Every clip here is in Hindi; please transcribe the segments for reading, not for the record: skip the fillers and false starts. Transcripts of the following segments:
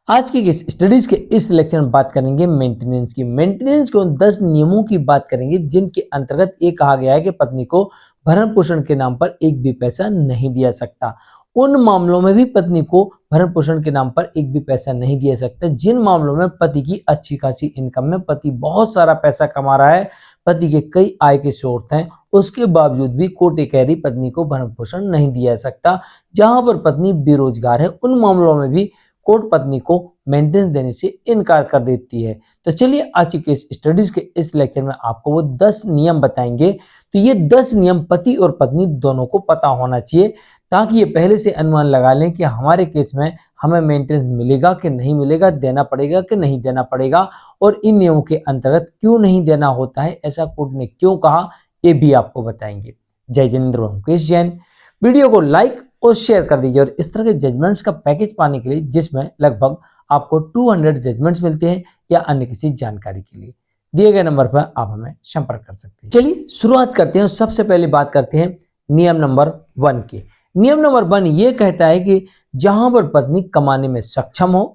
आज की इस स्टडीज के इस लेक्चर में बात करेंगे मेंटेनेंस की। मेंटेनेंस के उन 10 नियमों की बात करेंगे जिनके अंतर्गत ये कहा गया है कि पत्नी को भरण पोषण के नाम पर एक भी पैसा नहीं दिया सकता। उन मामलों में भी पत्नी को भरण पोषण के नाम पर एक भी पैसा नहीं दिया सकता जिन मामलों में पति की अच्छी खासी इनकम है, पति बहुत सारा पैसा कमा रहा है, पति के कई आय के स्रोत हैं, उसके बावजूद भी कोर्ट ये कह रही पत्नी को भरण पोषण नहीं दिया सकता। जहां पर पत्नी बेरोजगार है उन मामलों में भी कोर्ट पत्नी को मेंटेनेंस देने से इनकार कर देती है। तो चलिए आज की इस स्टडीज के इस लेक्चर में आपको वो 10 नियम बताएंगे। तो ये 10 नियम पति और पत्नी दोनों को पता होना चाहिए ताकि ये पहले से अनुमान लगा लें कि हमारे केस में हमें मेंटेनेंस मिलेगा कि नहीं मिलेगा, देना पड़ेगा कि नहीं देना पड़ेगा, और इन नियमों के अंतर्गत क्यों नहीं देना होता है, ऐसा कोर्ट ने क्यों कहा, ये भी आपको बताएंगे। जय जिनेंद्र, मुकेश जैन। वीडियो को लाइक और शेयर कर दीजिए और इस तरह के जजमेंट्स का पैकेज पाने के लिए जिसमें लगभग आपको 200 जजमेंट्स मिलते हैं या अन्य किसी जानकारी के लिए दिए गए नंबर पर आप हमें संपर्क कर सकते हैं। चलिए शुरुआत करते हैं। सबसे पहले बात करते हैं नियम नंबर 1 की। नियम नंबर 1 ये कहता है कि जहां पर पत्नी कमाने में सक्षम हो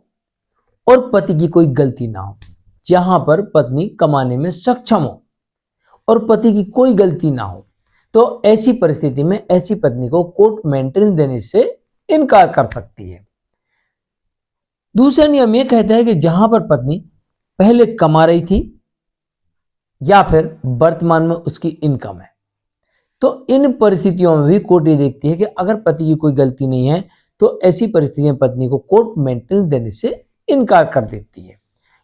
और पति की कोई गलती ना हो, जहां पर पत्नी कमाने में सक्षम हो और पति की कोई गलती ना हो, तो ऐसी परिस्थिति में ऐसी पत्नी को कोर्ट मेंटेनेंस देने से इनकार कर सकती है। दूसरा नियम यह कहता है कि जहां पर पत्नी पहले कमा रही थी या फिर वर्तमान में उसकी इनकम है, तो इन परिस्थितियों में भी कोर्ट ये देखती है कि अगर पति की कोई गलती नहीं है तो ऐसी परिस्थिति में पत्नी को कोर्ट मेंटेनेंस देने से इनकार कर देती है।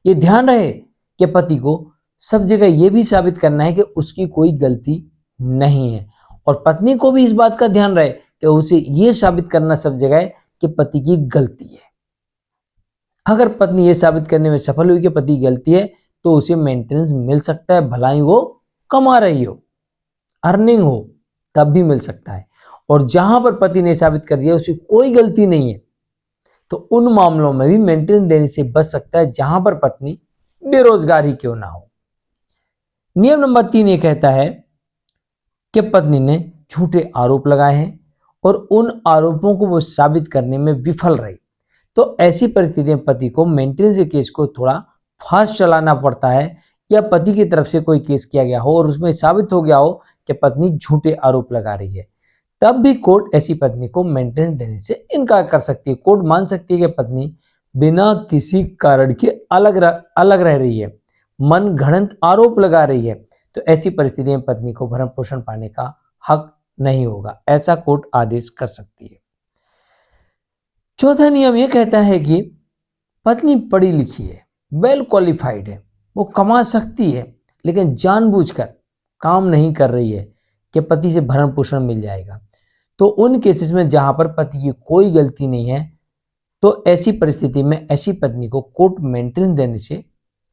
ये ध्यान रहे कि पति को सब जगह यह भी साबित करना है कि उसकी कोई गलती नहीं है, और पत्नी को भी इस बात का ध्यान रहे कि उसे यह साबित करना सब जगह है कि पति की गलती है। अगर पत्नी यह साबित करने में सफल हुई कि पति की गलती है तो उसे मेंटेनेंस मिल सकता है, भलाई वो कमा रही हो, अर्निंग हो, तब भी मिल सकता है। और जहां पर पति ने साबित कर दिया उसकी कोई गलती नहीं है तो उन मामलों में भी मेंटेनेंस देने से बच सकता है जहां पर पत्नी बेरोजगार ही क्यों ना हो। नियम नंबर 3 ये कहता है कि पत्नी ने झूठे आरोप लगाए हैं और उन आरोपों को वो साबित करने में विफल रही, तो ऐसी परिस्थिति में पति को मेंटेनेंस के केस को थोड़ा फास्ट चलाना पड़ता है, या पति की तरफ से कोई केस किया गया हो और उसमें साबित हो गया हो कि पत्नी झूठे आरोप लगा रही है, तब भी कोर्ट ऐसी पत्नी को मेंटेनेंस देने से इनकार कर सकती है। कोर्ट मान सकती है कि पत्नी बिना किसी कारण के अलग रह रही है, मन घड़ंत आरोप लगा रही है, तो ऐसी परिस्थिति में पत्नी को भरण पोषण पाने का हक नहीं होगा, ऐसा कोर्ट आदेश कर सकती है। चौथा नियम यह कहता है कि पत्नी पढ़ी लिखी है, वेल क्वालिफाइड है, वो कमा सकती है, लेकिन जानबूझकर काम नहीं कर रही है कि पति से भरण पोषण मिल जाएगा, तो उन केसेस में जहां पर पति की कोई गलती नहीं है तो ऐसी परिस्थिति में ऐसी पत्नी को कोर्ट मेंटेनेंस देने से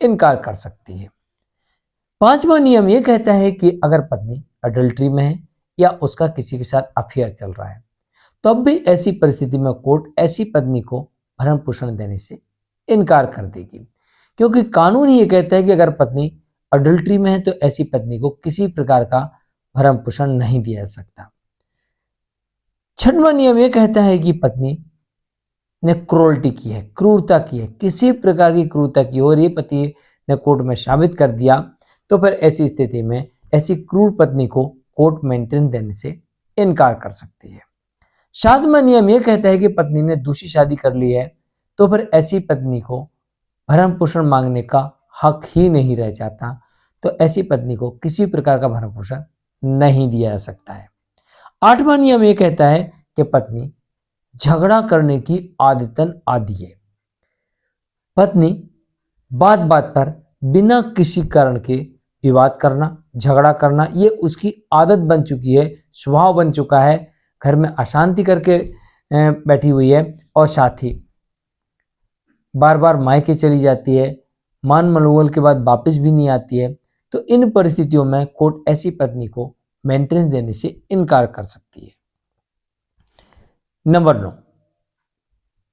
इनकार कर सकती है। पांचवा नियम यह कहता है कि अगर पत्नी अडल्ट्री में है या उसका किसी के साथ अफेयर चल रहा है, तब भी ऐसी परिस्थिति में कोर्ट ऐसी पत्नी को भरण पोषण देने से इनकार कर देगी, क्योंकि कानून ये कहता है कि अगर पत्नी अडल्ट्री में है तो ऐसी पत्नी को किसी प्रकार का भरण पोषण नहीं दिया जा सकता। छठवां नियम यह कहता है कि पत्नी ने क्रूरल्टी की है, क्रूरता की है, किसी प्रकार की क्रूरता की और ये पति ने कोर्ट में साबित कर दिया, तो फिर ऐसी स्थिति में ऐसी क्रूर पत्नी को कोर्ट मेंटेनेंस देने से इनकार कर सकती है। सातवां नियम यह कहता है कि पत्नी ने दूसरी शादी कर ली है तो फिर ऐसी पत्नी को भरण पोषण मांगने का हक ही नहीं रह जाता, तो ऐसी पत्नी को किसी प्रकार का भरण पोषण नहीं दिया जा सकता है। आठवां नियम यह कहता है कि पत्नी झगड़ा करने की आदतन आदी है, पत्नी बात बात पर बिना किसी कारण के विवाद करना, झगड़ा करना, ये उसकी आदत बन चुकी है, स्वभाव बन चुका है, घर में अशांति करके बैठी हुई है और साथ ही बार बार मायके चली जाती है, मान मनोबल के बाद वापस भी नहीं आती है, तो इन परिस्थितियों में कोर्ट ऐसी पत्नी को मेंटेनेंस देने से इनकार कर सकती है। नंबर 9,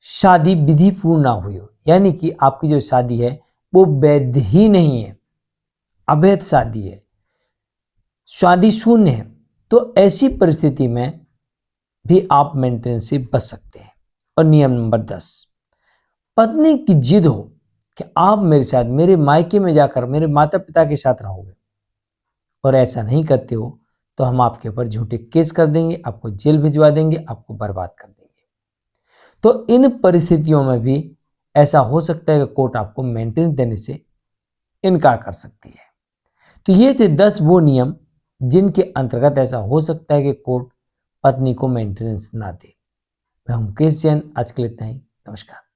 शादी विधिपूर्ण ना हुई हो, यानी कि आपकी जो शादी है वो वैध ही नहीं है, अवैध शादी है, शादी शून्य है, तो ऐसी परिस्थिति में भी आप मेंटेनेंस से बच सकते हैं। और नियम नंबर 10, पत्नी की जिद हो कि आप मेरे साथ मेरे मायके में जाकर मेरे माता पिता के साथ रहोगे और ऐसा नहीं करते हो तो हम आपके ऊपर झूठे केस कर देंगे, आपको जेल भिजवा देंगे, आपको बर्बाद कर देंगे। तो इन परिस्थितियों में भी ऐसा हो सकता है कि कोर्ट आपको मेंटेनेंस देने से इनकार कर सकती है। तो ये थे 10 वो नियम जिनके अंतर्गत ऐसा हो सकता है कि कोर्ट पत्नी को मेंटेनेंस ना दे। मैं हूं मुकेश जैन, आज के लिए इतना ही। नमस्कार।